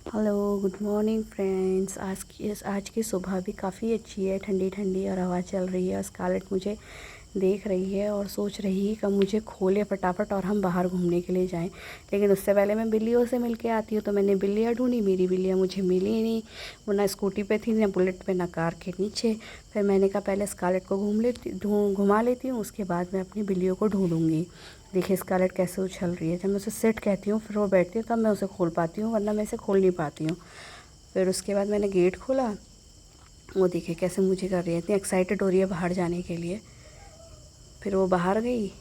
Hello, good morning friends. आज की सुबह भी काफ़ी अच्छी है, ठंडी ठंडी और हवा चल रही है। और स्कारलेट मुझे देख रही है और सोच रही है कि मुझे खोले फटाफट और हम बाहर घूमने के लिए जाएं। लेकिन उससे पहले मैं बिल्लियों से मिल के आती हूँ। तो मैंने बिल्लियाँ ढूंढी, मेरी बिल्लियाँ मुझे मिली ही नहीं। वो ना स्कूटी पे थी, ना बुलेट पे, ना कार के नीचे। फिर मैंने कहा पहले स्कारलेट को घुमा लेती हूँ, उसके बाद मैं अपनी बिल्लियों को ढूंढूंगी। देखिए स्कारलेट कैसे उछल रही है। जब मैं उसे सिट कहती हूँ फिर वो बैठती है, तब मैं उसे खोल पाती हूँ, वरना मैं इसे खोल नहीं पाती हूँ। फिर उसके बाद मैंने गेट खोला। वो देखिए कैसे मुझे कर रही है, इतनी एक्साइटेड हो रही है बाहर जाने के लिए। फिर वो बाहर गई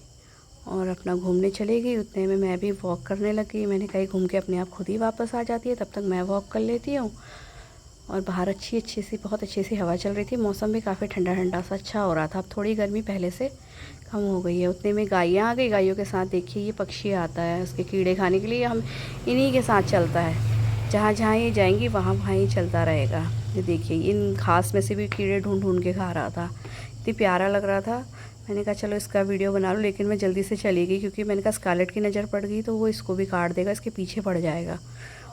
और अपना घूमने चली गई। उतने में मैं भी वॉक करने लगी। मैंने कहीं घूम के अपने आप खुद ही वापस आ जाती है, तब तक मैं वॉक कर लेती हूँ। और बाहर बहुत अच्छी सी हवा चल रही थी। मौसम भी काफ़ी ठंडा ठंडा सा अच्छा हो रहा था। अब थोड़ी गर्मी पहले से कम हो गई है। उतने में गायें आ गई। गायों के साथ देखिए ये पक्षी आता है उसके कीड़े खाने के लिए। हम इन्हीं के साथ चलता है, जहाँ जहाँ ये जाएंगी वहाँ वहाँ ही चलता रहेगा। ये देखिए इन घास में से भी कीड़े ढूंढ ढूंढ के खा रहा था। इतनी प्यारा लग रहा था। मैंने कहा चलो इसका वीडियो बना लूँ, लेकिन मैं जल्दी से चली गई क्योंकि मैंने कहा स्कारलेट की नज़र पड़ गई तो वो इसको भी काट देगा, इसके पीछे पड़ जाएगा।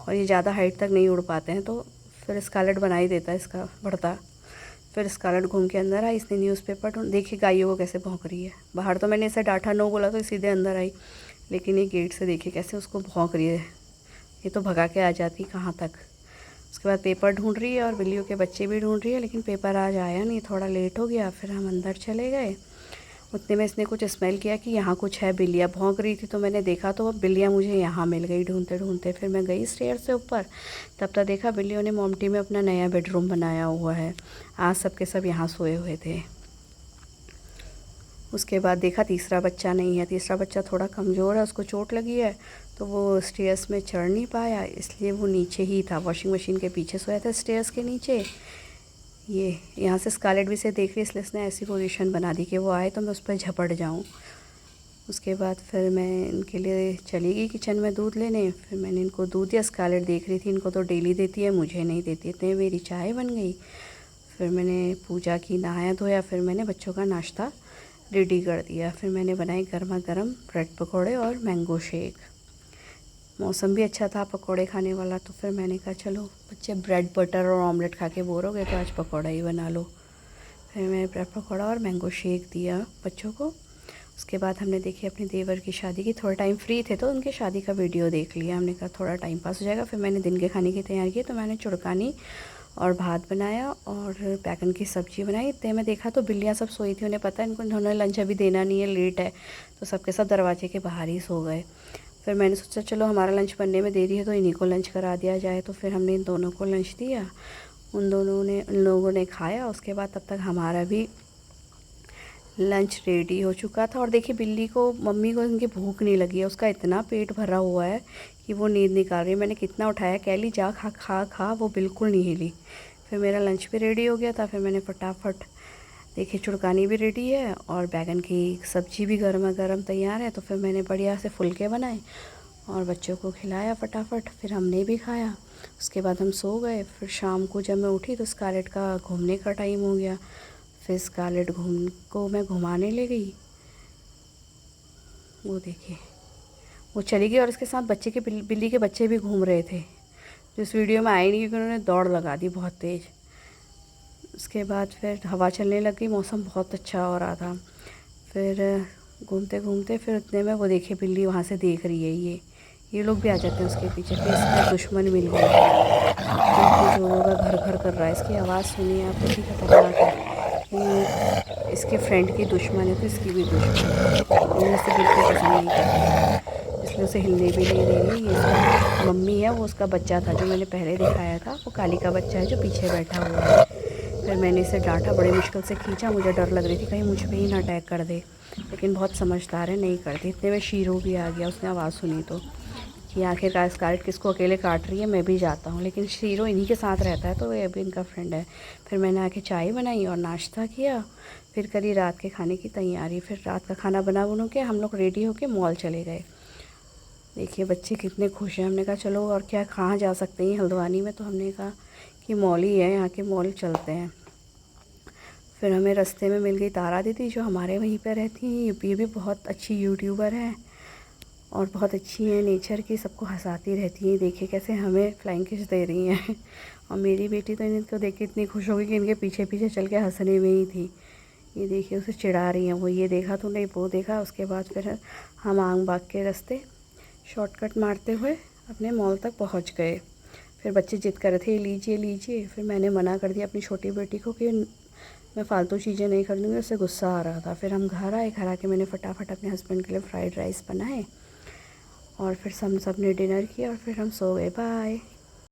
और ये ज़्यादा हाइट तक नहीं उड़ पाते हैं, तो फिर स्कारलेट बना ही देता है इसका बढ़ता। फिर स्कारलेट घूम के अंदर आई। इसने न्यूज़पेपर ढूंढ, देखिए गायों को कैसे भौंक रही है। बाहर तो मैंने इसे डांटा, नो बोला तो सीधे अंदर आई, लेकिन ये गेट से देखिए कैसे उसको भौंक रही है। ये तो भगा के आ जाती कहाँ तक। उसके बाद पेपर ढूंढ रही है और बिल्लियों के बच्चे भी ढूंढ रही है, लेकिन पेपर आज आया नहीं, थोड़ा लेट हो गया। फिर हम अंदर चले गए। उतने में इसने कुछ स्मेल किया कि यहाँ कुछ है। बिल्लियाँ भौंक रही थी तो मैंने देखा, तो अब बिल्लियाँ मुझे यहाँ मिल गई ढूंढते ढूंढते। फिर मैं गई स्टेयर से ऊपर, तब तक देखा बिल्लियों ने मोमटी में अपना नया बेडरूम बनाया हुआ है। आज सब के सब यहाँ सोए हुए थे। उसके बाद देखा तीसरा बच्चा नहीं है। तीसरा बच्चा थोड़ा कमज़ोर है, उसको चोट लगी है, तो वो स्टेयर्स में चढ़ नहीं पाया, इसलिए वो नीचे ही था। वॉशिंग मशीन के पीछे सोया था स्टेयर्स के नीचे। ये यहाँ से स्कारलेट भी से देख रही, इसलिए इसने ऐसी पोजीशन बना दी कि वो आए तो मैं उस पर झपट जाऊँ। उसके बाद फिर मैं इनके लिए चली गई किचन में दूध लेने। फिर मैंने इनको दूध दिया। स्कारलेट देख रही थी, इनको तो डेली देती है, मुझे नहीं देती। इतने मेरी चाय बन गई। फिर मैंने पूजा की, नहाया धोया। फिर मैंने बच्चों का नाश्ता रेडी कर दिया। फिर मैंने बनाए गर्मा गर्म ब्रेड पकौड़े और मैंगो शेक। मौसम भी अच्छा था पकौड़े खाने वाला, तो फिर मैंने कहा चलो बच्चे ब्रेड बटर और ऑमलेट खा के बोर हो गए, तो आज पकौड़ा ही बना लो। फिर मैंने ब्रेड पकौड़ा और मैंगो शेक दिया बच्चों को। उसके बाद हमने देखी अपने देवर की शादी की। थोड़ा टाइम फ्री थे तो उनकी शादी का वीडियो देख लिया। हमने कहा थोड़ा टाइम पास हो जाएगा। फिर मैंने दिन के खाने की तैयारी की, तो मैंने चुड़कानी और भात बनाया और बैगन की सब्ज़ी बनाई। इतने में देखा तो बिल्लियाँ सब सोई थी, उन्हें पता है इन्होंने लंच अभी देना नहीं है, लेट है, तो सबके सब दरवाजे के बाहर ही सो गए। फिर मैंने सोचा चलो हमारा लंच बनने में देरी है तो इन्हीं को लंच करा दिया जाए। तो फिर हमने इन दोनों को लंच दिया, उन लोगों ने खाया। उसके बाद तब तक हमारा भी लंच रेडी हो चुका था। और देखिए बिल्ली को, मम्मी को इनकी भूख नहीं लगी है, उसका इतना पेट भरा हुआ है कि वो नींद निकाल रही है। मैंने कितना उठाया, कैली जा खा खा खा, वो बिल्कुल नहीं हिली। फिर मेरा लंच भी रेडी हो गया था। फिर मैंने फटाफट, देखिए चुड़कानी भी रेडी है और बैगन की सब्ज़ी भी गर्मा गर्म तैयार है। तो फिर मैंने बढ़िया से फुलके बनाए और बच्चों को खिलाया फटाफट। फिर हमने भी खाया। उसके बाद हम सो गए। फिर शाम को जब मैं उठी तो स्कारलेट का घूमने का टाइम हो गया। फिर स्कारलेट मैं घुमाने ले गई। वो देखिए वो चली गई और उसके साथ बिल्ली के बच्चे भी घूम रहे थे, जो इस वीडियो में आए नहीं क्योंकि उन्होंने दौड़ लगा दी बहुत तेज़। उसके बाद फिर हवा चलने लगी, मौसम बहुत अच्छा हो रहा था। फिर घूमते घूमते फिर उतने में वो देखिए बिल्ली वहाँ से देख रही है, ये लोग भी आ जाते हैं उसके पीछे। फिर इसका दुश्मन मिल गया, इतनी ज़ोरों का घर घर कर रहा है। इसकी आवाज़ सुनिए आप, कितनी खतरनाक है। कि इसके फ्रेंड की दुश्मन है तो इसकी भी दुश्मन है। ये इसे बिल्कुल पसंद नहीं करती, इसलिए उसे हिलने भी नहीं दे रही। ये इसका मम्मी है, वो उसका बच्चा था जो मैंने पहले दिखाया था, वो काली का बच्चा है जो पीछे बैठा हुआ है। फिर मैंने इसे डांटा, बड़ी मुश्किल से खींचा। मुझे डर लग रही थी कहीं मुझ पे ही ना अटैक कर दे, लेकिन बहुत समझदार है, नहीं करती। इतने में शीरो भी आ गया, उसने आवाज़ सुनी तो कि आखिरकार स्कारलेट किसको अकेले काट रही है, मैं भी जाता हूँ। लेकिन शीरो इन्हीं के साथ रहता है तो ये भी इनका फ्रेंड है। फिर मैंने आके चाय बनाई और नाश्ता किया। फिर करी रात के खाने की तैयारी। फिर रात का खाना बना बुनू के हम लोग रेडी होके मॉल चले गए। देखिए बच्चे कितने खुश हैं। हमने कहा चलो और क्या, कहाँ जा सकते हैं हल्द्वानी में, तो हमने कहा कि मॉल ही है, यहाँ के मॉल चलते हैं। फिर हमें रास्ते में मिल गई तारा दीदी, जो हमारे वहीं पर रहती हैं। ये भी बहुत अच्छी यूट्यूबर हैं और बहुत अच्छी हैं नेचर की, सबको हंसाती रहती हैं। देखिए कैसे हमें फ्लाइंग किस दे रही हैं और मेरी बेटी तो इनको देख के इतनी खुश हो गई कि इनके पीछे पीछे चल के हंसने में ही थी। ये देखिए उसे चिढ़ा रही हैं, वो ये देखा तो नहीं वो देखा। उसके बाद फिर हम आंग बाग के रास्ते शॉर्टकट मारते हुए अपने मॉल तक पहुंच गए। फिर बच्चे जिद कर रहे थे लीजिए लीजिए, फिर मैंने मना कर दिया अपनी छोटी बेटी को कि मैं फ़ालतू चीज़ें नहीं खरीदूँगी, उससे गुस्सा आ रहा था। फिर हम घर आए, घर आके मैंने फटाफट अपने हस्बैंड के लिए फ़्राइड राइस बनाए और फिर सब ने डिनर किया और फिर हम सो गए। बाय।